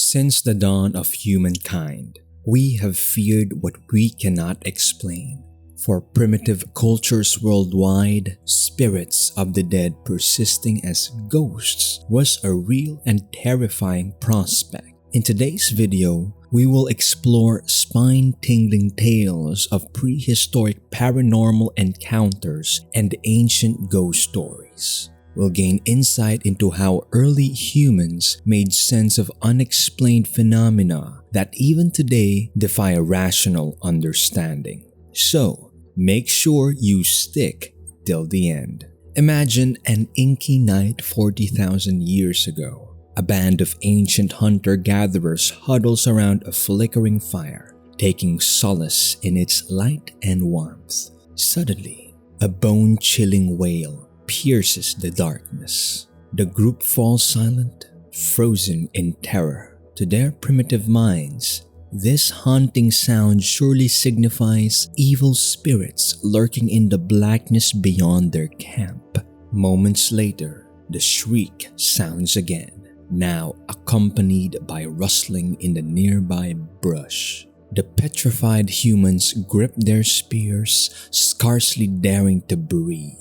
Since the dawn of humankind, we have feared what we cannot explain. For primitive cultures worldwide, spirits of the dead persisting as ghosts was a real and terrifying prospect. In today's video, we will explore spine-tingling tales of prehistoric paranormal encounters and ancient ghost stories. We'll gain insight into how early humans made sense of unexplained phenomena that even today defy rational understanding. So, make sure you stick till the end. Imagine an inky night 40,000 years ago. A band of ancient hunter-gatherers huddles around a flickering fire, taking solace in its light and warmth. Suddenly, a bone-chilling wail pierces the darkness. The group falls silent, frozen in terror. To their primitive minds, this haunting sound surely signifies evil spirits lurking in the blackness beyond their camp. Moments later, the shriek sounds again, now accompanied by rustling in the nearby brush. The petrified humans grip their spears, scarcely daring to breathe.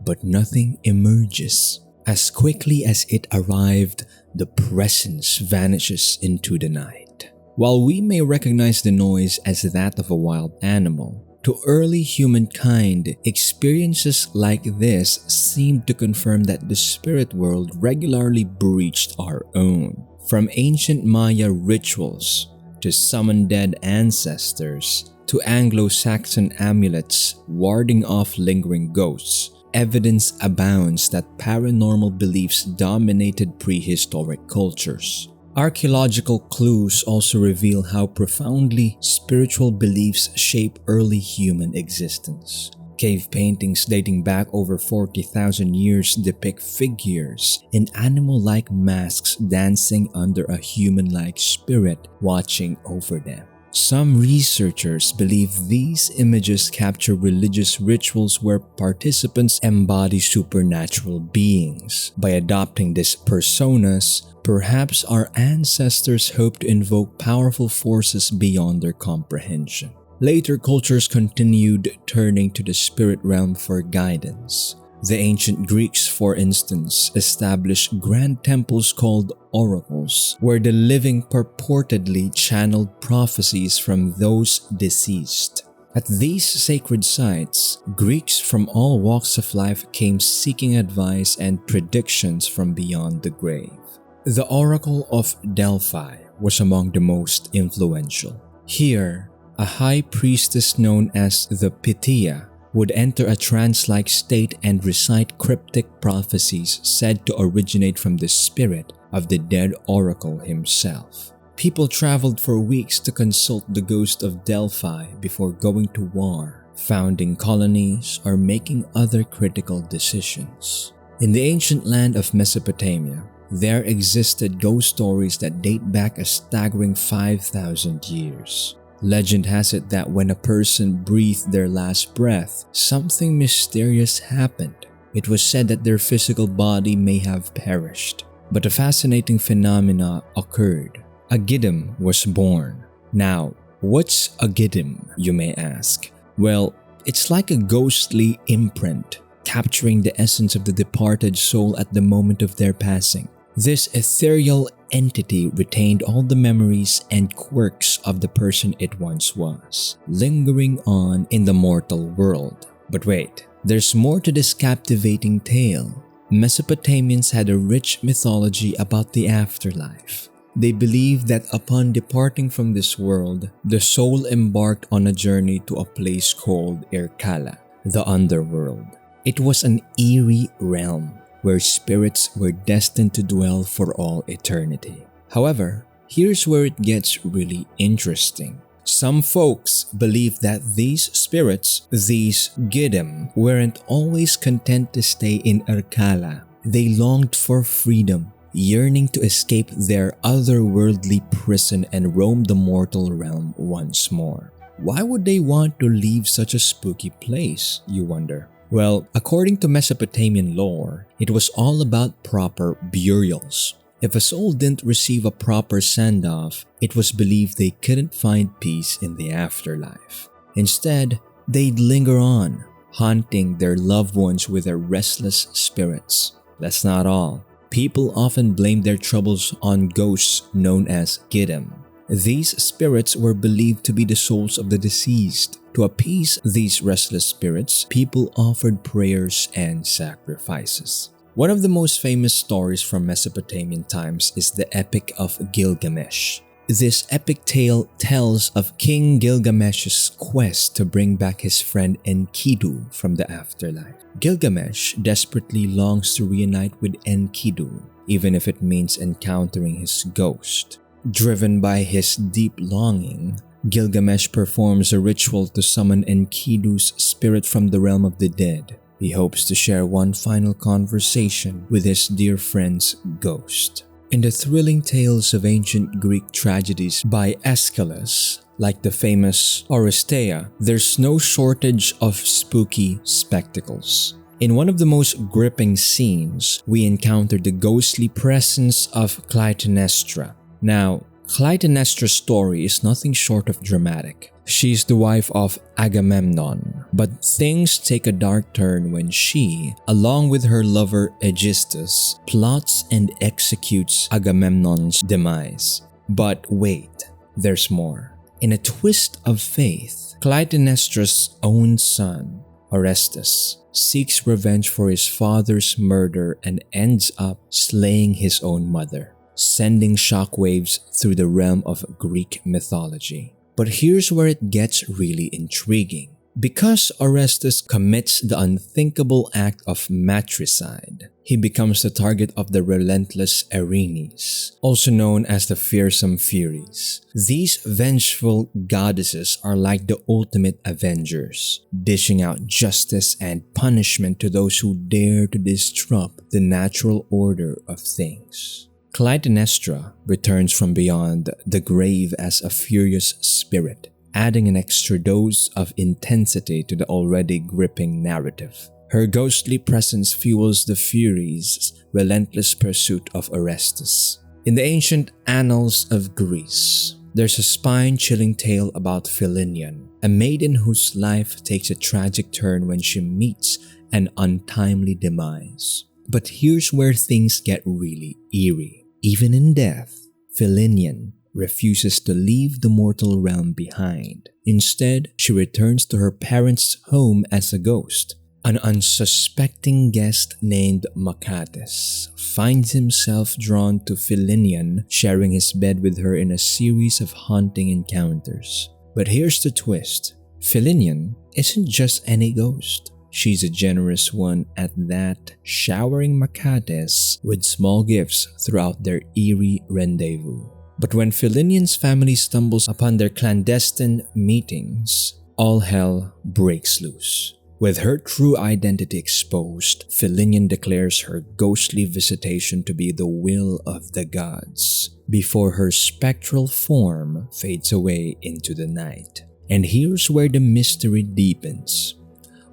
But nothing emerges. As quickly as it arrived, the presence vanishes into the night. While we may recognize the noise as that of a wild animal, to early humankind, experiences like this seemed to confirm that the spirit world regularly breached our own. From ancient Maya rituals, to summon dead ancestors, to Anglo-Saxon amulets warding off lingering ghosts, evidence abounds that paranormal beliefs dominated prehistoric cultures. Archaeological clues also reveal how profoundly spiritual beliefs shape early human existence. Cave paintings dating back over 40,000 years depict figures in animal-like masks dancing under a human-like spirit watching over them. Some researchers believe these images capture religious rituals where participants embody supernatural beings. By adopting these personas, perhaps our ancestors hoped to invoke powerful forces beyond their comprehension. Later cultures continued turning to the spirit realm for guidance. The ancient Greeks, for instance, established grand temples called oracles, where the living purportedly channeled prophecies from those deceased. At these sacred sites, Greeks from all walks of life came seeking advice and predictions from beyond the grave. The Oracle of Delphi was among the most influential. Here, a high priestess known as the Pythia would enter a trance-like state and recite cryptic prophecies said to originate from the spirit of the dead oracle himself. People traveled for weeks to consult the ghost of Delphi before going to war, founding colonies, or making other critical decisions. In the ancient land of Mesopotamia, there existed ghost stories that date back a staggering 5,000 years. Legend has it that when a person breathed their last breath, something mysterious happened. It was said that their physical body may have perished, but a fascinating phenomena occurred. A Giddim was born. Now, what's a Giddim, you may ask? Well, it's like a ghostly imprint, capturing the essence of the departed soul at the moment of their passing. This ethereal entity retained all the memories and quirks of the person it once was, lingering on in the mortal world. But wait, there's more to this captivating tale. Mesopotamians had a rich mythology about the afterlife. They believed that upon departing from this world, the soul embarked on a journey to a place called Irkala, the underworld. It was an eerie realm where spirits were destined to dwell for all eternity. However, here's where it gets really interesting. Some folks believe that these spirits, these Giddim, weren't always content to stay in Irkala. They longed for freedom, yearning to escape their otherworldly prison and roam the mortal realm once more. Why would they want to leave such a spooky place, you wonder? Well, according to Mesopotamian lore, it was all about proper burials. If a soul didn't receive a proper send-off, it was believed they couldn't find peace in the afterlife. Instead, they'd linger on, haunting their loved ones with their restless spirits. That's not all. People often blame their troubles on ghosts known as Gidam. These spirits were believed to be the souls of the deceased. To appease these restless spirits, people offered prayers and sacrifices. One of the most famous stories from Mesopotamian times is the Epic of Gilgamesh. This epic tale tells of King Gilgamesh's quest to bring back his friend Enkidu from the afterlife. Gilgamesh desperately longs to reunite with Enkidu, even if it means encountering his ghost. Driven by his deep longing, Gilgamesh performs a ritual to summon Enkidu's spirit from the realm of the dead. He hopes to share one final conversation with his dear friend's ghost. In the thrilling tales of ancient Greek tragedies by Aeschylus, like the famous Oresteia, there's no shortage of spooky spectacles. In one of the most gripping scenes, we encounter the ghostly presence of Clytemnestra. Now, Clytemnestra's story is nothing short of dramatic. She's the wife of Agamemnon, but things take a dark turn when she, along with her lover Aegisthus, plots and executes Agamemnon's demise. But wait, there's more. In a twist of fate, Clytemnestra's own son, Orestes, seeks revenge for his father's murder and ends up slaying his own mother, sending shockwaves through the realm of Greek mythology. But here's where it gets really intriguing. Because Orestes commits the unthinkable act of matricide, he becomes the target of the relentless Erinyes, also known as the fearsome Furies. These vengeful goddesses are like the ultimate avengers, dishing out justice and punishment to those who dare to disrupt the natural order of things. Clytemnestra returns from beyond the grave as a furious spirit, adding an extra dose of intensity to the already gripping narrative. Her ghostly presence fuels the Furies' relentless pursuit of Orestes. In the ancient annals of Greece, there's a spine-chilling tale about Philinion, a maiden whose life takes a tragic turn when she meets an untimely demise. But here's where things get really eerie. Even in death, Philinion refuses to leave the mortal realm behind. Instead, she returns to her parents' home as a ghost. An unsuspecting guest named Machates finds himself drawn to Philinion, sharing his bed with her in a series of haunting encounters. But here's the twist. Philinion isn't just any ghost. She's a generous one at that, showering Machates with small gifts throughout their eerie rendezvous. But when Philinion's family stumbles upon their clandestine meetings, all hell breaks loose. With her true identity exposed, Philinion declares her ghostly visitation to be the will of the gods, before her spectral form fades away into the night. And here's where the mystery deepens.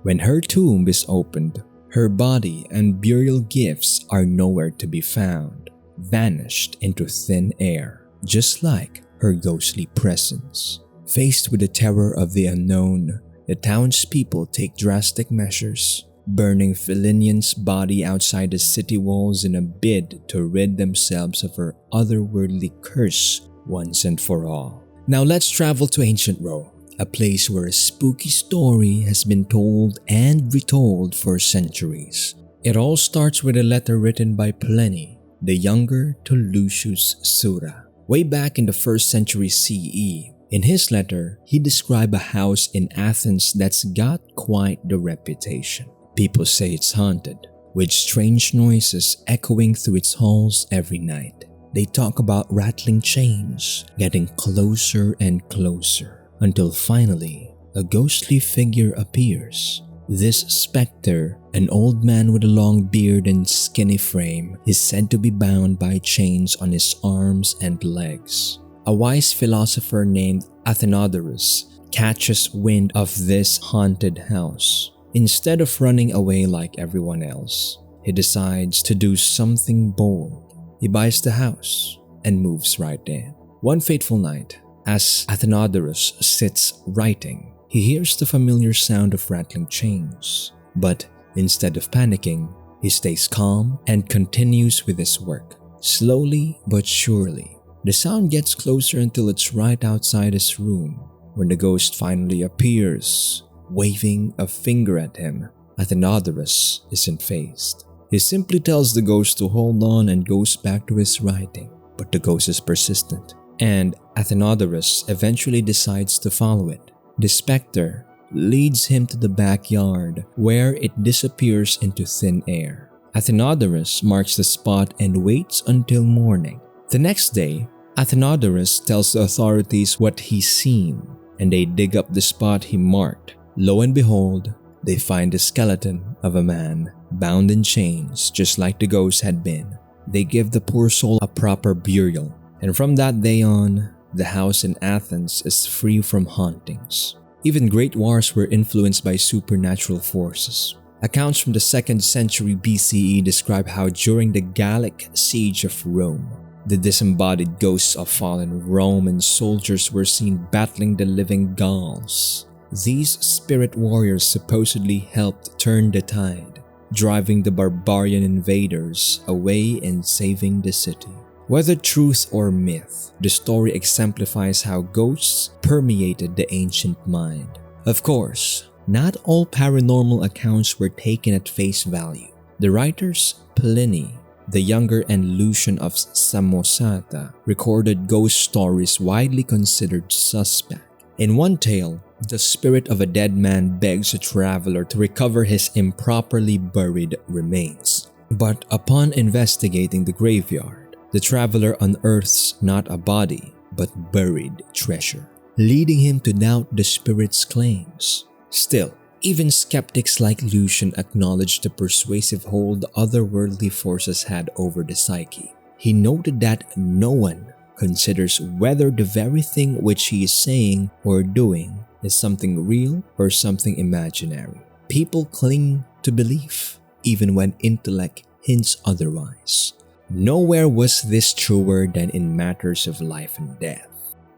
When her tomb is opened, her body and burial gifts are nowhere to be found, vanished into thin air, just like her ghostly presence. Faced with the terror of the unknown, the townspeople take drastic measures, burning Philinion's body outside the city walls in a bid to rid themselves of her otherworldly curse once and for all. Now let's travel to ancient Rome, a place where a spooky story has been told and retold for centuries. It all starts with a letter written by Pliny, the younger, to Lucius Sura. Way back in the 1st century CE, in his letter, he described a house in Athens that's got quite the reputation. People say it's haunted, with strange noises echoing through its halls every night. They talk about rattling chains, getting closer and closer, until finally, a ghostly figure appears. This specter, an old man with a long beard and skinny frame, is said to be bound by chains on his arms and legs. A wise philosopher named Athenodorus catches wind of this haunted house. Instead of running away like everyone else, he decides to do something bold. he buys the house and moves right in. One fateful night, as Athenodorus sits writing, he hears the familiar sound of rattling chains. But instead of panicking, he stays calm and continues with his work. Slowly but surely, the sound gets closer until it's right outside his room. When the ghost finally appears, waving a finger at him, Athenodorus isn't fazed. He simply tells the ghost to hold on and goes back to his writing. But the ghost is persistent, and Athenodorus eventually decides to follow it. The specter leads him to the backyard, where it disappears into thin air. Athenodorus marks the spot and waits until morning. The next day, Athenodorus tells the authorities what he's seen, and they dig up the spot he marked. Lo and behold, they find the skeleton of a man, bound in chains just like the ghost had been. They give the poor soul a proper burial, and from that day on, the house in Athens is free from hauntings. Even great wars were influenced by supernatural forces. Accounts from the 2nd century BCE describe how during the Gallic siege of Rome, the disembodied ghosts of fallen Roman soldiers were seen battling the living Gauls. These spirit warriors supposedly helped turn the tide, driving the barbarian invaders away and saving the city. Whether truth or myth, the story exemplifies how ghosts permeated the ancient mind. Of course, not all paranormal accounts were taken at face value. The writers Pliny the Younger and Lucian of Samosata recorded ghost stories widely considered suspect. In one tale, the spirit of a dead man begs a traveler to recover his improperly buried remains. But upon investigating the graveyard, the traveler unearths not a body, but buried treasure, leading him to doubt the spirit's claims. Still, even skeptics like Lucian acknowledged the persuasive hold otherworldly forces had over the psyche. He noted that no one considers whether the very thing which he is saying or doing is something real or something imaginary. People cling to belief, even when intellect hints otherwise. Nowhere was this truer than in matters of life and death.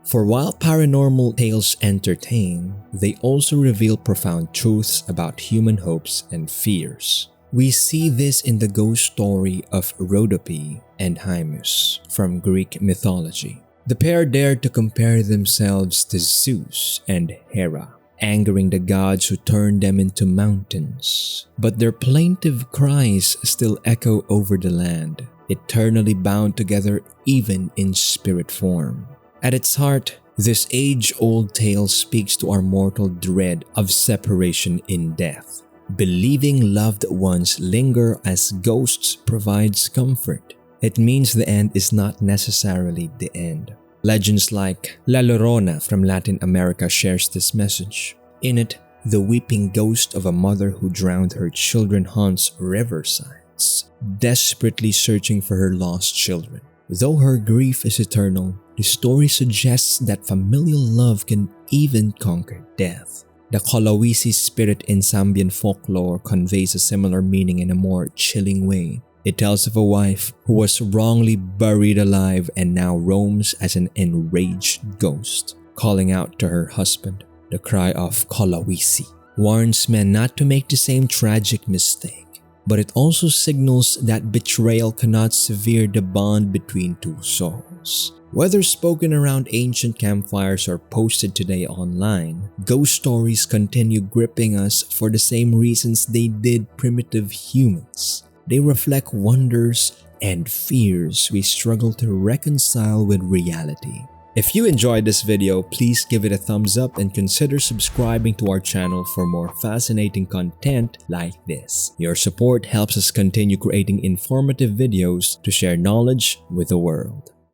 For while paranormal tales entertain, they also reveal profound truths about human hopes and fears. We see this in the ghost story of Rhodope and Hymus from Greek mythology. The pair dared to compare themselves to Zeus and Hera, angering the gods who turned them into mountains. But their plaintive cries still echo over the land, eternally bound together even in spirit form. At its heart, this age-old tale speaks to our mortal dread of separation in death. Believing loved ones linger as ghosts provides comfort. It means the end is not necessarily the end. Legends like La Llorona from Latin America shares this message. In it, the weeping ghost of a mother who drowned her children haunts riversides, desperately searching for her lost children. Though her grief is eternal, the story suggests that familial love can even conquer death. The Kolawisi spirit in Zambian folklore conveys a similar meaning in a more chilling way. It tells of a wife who was wrongly buried alive and now roams as an enraged ghost, calling out to her husband. The cry of Kolawisi warns men not to make the same tragic mistake, but it also signals that betrayal cannot sever the bond between two souls. Whether spoken around ancient campfires or posted today online, ghost stories continue gripping us for the same reasons they did primitive humans. They reflect wonders and fears we struggle to reconcile with reality. If you enjoyed this video, please give it a thumbs up and consider subscribing to our channel for more fascinating content like this. Your support helps us continue creating informative videos to share knowledge with the world.